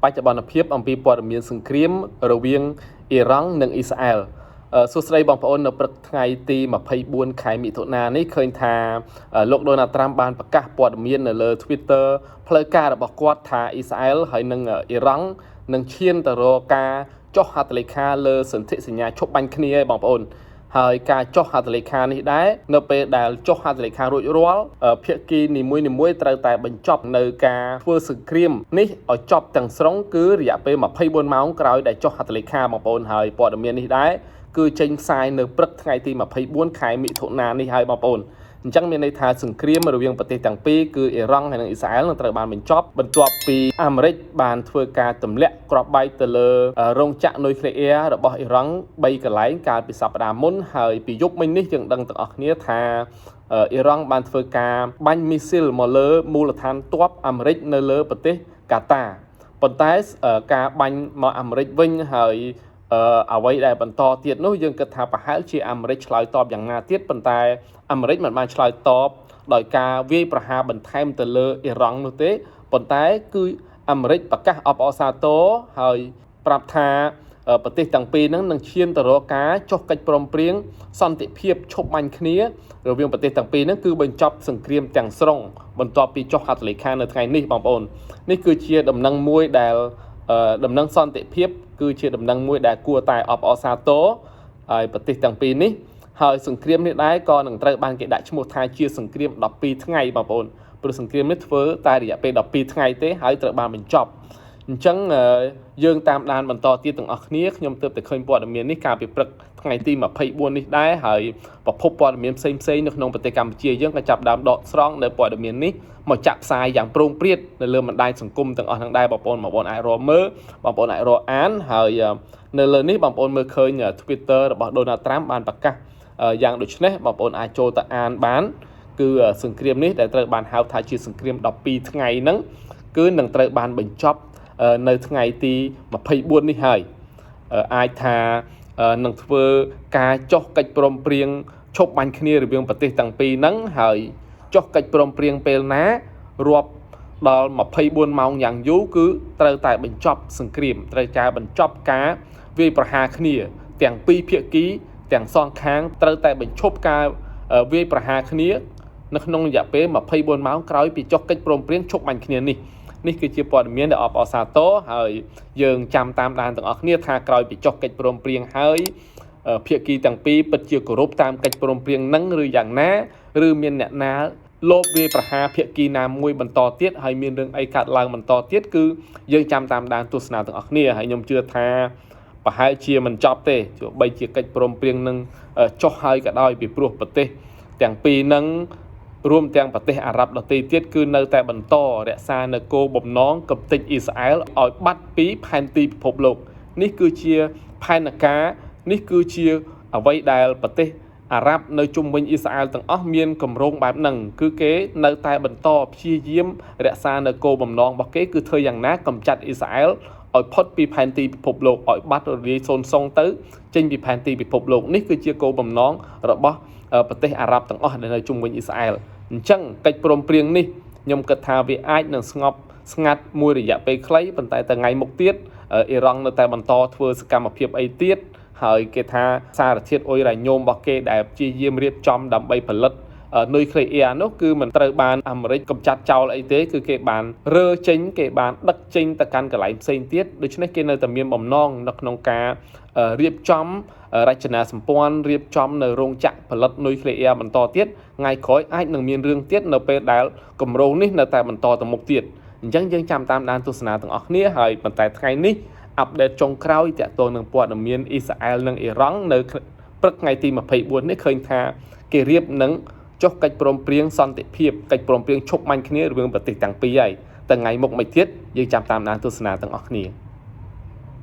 ច្ចុប្បន្នភាពអំពីព័ត៌មានសង្គ្រាមរវាងអ៊ីរ៉ង់និងអ៊ីស្រាអែលសួស្តីបងប្អូននៅព្រឹកថ្ងៃទី24ខែមិថុនានេះឃើញថាលោកដូណាល់ត្រាំបានប្រកាសព័ត៌មាននៅលើ Twitter ផ្លូវការរបស់គាត់ថាអ៊ីស្រាអែលហើយនិងអ៊ីរ៉ង់នឹងឈានទៅរកការចុះហត្ថលេខាលើសន្ធិសញ្ញាឈប់បាញ់គ្នាឯងបងប្អូនហើយការចុះហត្ថលេខានេះដែរនៅពេលដែលចុះហត្ថលេខារួចរាល់ភាគីនីមួយៗត្រូវតែបញ្ចប់នៅការធ្វើសង្គ្រាមនេះឲ្យចប់ទាំងស្រុងគឺរយៈពេល24ម៉ោងក្រោយដែលចុះហត្ថលេខាបងប្អូនហើយព័ត៌មាននេះដែរគឺចេញផ្សាយនៅព្រឹកថ្ងៃទី24ខែមិថុនានេះហើយបងប្អូនអញ្ចឹងមានន័យថាសង្គ្រាមរវាងប្រទេសទាំងពីរគឺអ៊ីរ៉ង់ហើយនិងអ៊ីស្រាអែលនឹងត្រូវបានបញ្ចប់បន្ទាប់ពីអាមេរិកបានធ្វើការទម្លាក់គ្រាប់បែកទៅលើរោងចក្រនុយក្លេអ៊ែររបស់អ៊ីរ៉ង់3កន្លែងកាលពីសប្តាហ៍មុនហើយពីយប់មិញនេះយើងដឹងទាំងអស់គ្នាថាអ៊ីរ៉ង់បានធ្វើការបាញ់មីស៊ីលមកលើមូលដ្ឋានទ័ពអាមេរិកនៅលើប្រទេសកាតាប៉ុន្តែការបាញ់មកអាមេរិកវិញហើយអ្វីដែលបន្តទៀតនោះយើងគិតថាប្រហែលជាអាមេរិកឆ្លើយតបយ៉ាងណាទៀតប៉ុន្តែអាមេរិកមិនបានឆ្លើយតបដោយការវាយប្រហារបន្ថែមទៅលើអ៊ីរ៉ង់នោះទេប៉ុន្តែគឺអាមេរិកប្រកាសអបអរសាទរហើយប្រាប់ថាប្រទេសទាំងពីរហ្នឹងនឹងឈានទៅរកការចុះកិច្ចព្រមព្រៀងសន្តិភាពឈប់បាញ់គ្នារវាងប្រទេសទាំងពីរហ្នឹងគឺបញ្ចប់សង្គ្រាមទាំងស្រុងបន្ទាប់ពីចុះហត្ថលេខានៅថ្ងៃនេះបងប្អូននេះគឺជាដំណឹងមួយដែលដំណឹងសន្តិភាពគឺជាដំណឹងមួយដែលគួរតែអបអរសាទរហើយប្រទេសទាំងពីរនេះហើយសង្គ្រាមនេះដែរក៏នឹងត្រូវបានគេដាក់ឈ្មោះថាជាសង្គ្រាម12ថ្ងៃបងប្អូនព្រោះសង្គ្រាមនេះធ្វើតែរយៈពេល12ថ្ងៃទេហើយត្រូវបានបញ្ចប់អញ្ចឹងយើងតាមដានបន្តទៀតទាំងអស់គ្នាខ្ញុំទើបតែឃើញព័ត៌មាននេះកាលពីព្រឹកថ្ងៃទី24នេះដែរហើយប្រភពព័ត៌មានផ្សេងៗនៅក្នុងប្រទេសកម្ពុជាយើងក៏ចាប់ដើមដកស្រង់នៅព័ត៌មាននេះមកចាក់ផ្សាយយ៉ាងប្រងព្រាតនៅលើបណ្ដាញសង្គមទាំងអស់ហ្នឹងដែរបងប្អូនអាចរកមើលបងប្អូនអាចរកអានហើយនៅលើនេះបងប្អូនមើលឃើញ Twitter របស់ Donald Trump បានប្រកាសយ៉ាងដូចនេះបងប្អូនអាចចូលទៅអានបានគឺសង្គ្រាមនេះដែលត្រូវបានហៅថាជាសង្គ្រាម12ថ្ងៃហ្នឹងគឺនឹងត្រូវបានបញ្ចប់នៅថ្ងៃទី24នេះហើយអាចថានឹងធ្វើការចុះកិច្ចព្រមព្រៀងឈប់បាញ់គ្នារវាងប្រទេសទាំងពីរហ្នឹងហើយចុះកិច្ចព្រមព្រៀងពេលណារាប់ដល់24ម៉ោងយ៉ាងយូរគឺត្រូវតែបញ្ចប់សង្គ្រាមត្រូវការបញ្ចប់ការវាយប្រហារគ្នាទាំងពីរភាគីទាំងសងខាងត្រូវតែបញ្ឈប់ការវាយប្រហារគ្នានៅក្នុងរយៈពេល24ម៉ោងក្រោយពីចុះកិច្ចព្រមព្រៀងឈប់បាញ់គ្នានេះគឺជាព័ត៌មានដែលអបអរសាទរហើយយើងចាំតាមដានទាំងអស់គ្នាថាក្រោយពីចុះកិច្ចព្រមព្រៀងហើយភាគីទាំងពីរពិតជាគោរពតាមកិច្ចព្រមព្រៀងនឹងឬយ៉ាងណាឬមានអ្នកណាលបវាយប្រហារភាគីណាមួយបន្តទៀតហើយមានរឿងអីកើតឡើងបន្តទៀតគឺយើងចាំតាមដានទស្សនាទាំងអស់គ្នាហើយខ្ញុំជឿថាប្រហែលជាមិនចប់ទេទោះបីជាកិច្ចព្រមព្រៀងនឹងចុះហើយក៏ដោយពីព្រោះប្រទេសទាំងពីរនឹងរួមទាំងប្រទេសអារ៉ាប់ដទៃទៀតគឺនៅតែបន្តរក្សានៅគោលបំណងកំទេចអ៊ីស្រាអែលឲ្យបាត់ពីផែនទីពិភពលោកនេះគឺជាផែនការនេះគឺជាអ្វីដែលប្រទេសអារ៉ាប់នៅជុំវិញអ៊ីស្រាអែលទាំងអស់មានគម្រោងបែបហ្នឹងគឺគេនៅតែបន្តព្យាយាមរក្សានៅគោលបំណងរបស់គេគឺធ្វើយ៉ាងណាកម្ចាត់អ៊ីស្រាអែលឲ្យផុតពីផែនទីពិភពលោកឲ្យបាត់រលាយសូន្យសងទៅចេញពីផែនទីពិភពលោកនេះគឺជាគោលបំណងរបស់ប្រទេសអារ៉ាប់ទាំងអស់ដែលនៅជុំវិញអ៊ីស្រាអែលអញ្ចឹងកិច្ចព្រមព្រៀងនេះខ្ញុំគិតថាវាអាចនឹងស្ងប់ស្ងាត់មួយរយៈពេលខ្លីប៉ុន្តែថ្ងៃមុខទៀតអ៊ីរ៉ង់នៅតែបន្តធ្វើសកម្មភាពអីទៀតហើយគេថាសារធាតុអ៊ុយរ៉ាញ៉ូមរបស់គេដែលព្យាយាមរៀបចំដើម្បីផលិតនុយក្លេអ៊ែរនោះគឺមិនត្រូវបានអាមេរិកកម្ចាត់ចោលអីទេគឺគេបានរើចេញគេបានដឹកចេញទៅកាន់កន្លែងផ្សេងទៀតដូច្នេះគេនៅតែមានបំណងនៅក្នុងការរៀបចំរចនាសម្ព័ន្ធរៀបចំនៅរោងចក្រផលិតនុយក្លេអ៊ែរបន្តទៀតថ្ងៃក្រោយអាចនឹងមានរឿងទៀតនៅពេលដែលគម្រោងនេះនៅតែបន្តទៅមុខទៀតអញ្ចឹងយើងចាំតាមដានទស្សនាទាំងអស់គ្នាហើយប៉ុន្តែថ្ងៃនេះអាប់ដេតចុងក្រោយទាក់ទងនឹងព័ត៌មានអ៊ីស្រាអែលនិងអ៊ីរ៉ង់នៅព្រឹកថ្ងៃទី24នេះឃើញថាគេរៀបនឹងចុះកិច្ចព្រមព្រៀងសន្តិភាពកិច្ចព្រមព្រៀងឈប់បាញ់គ្នារវាងប្រទេសទាំងពីរហើយតែថ្ងៃមុខមិនទៀតយើងចាំតាមដានទស្សនាទាំងអស់គ្នា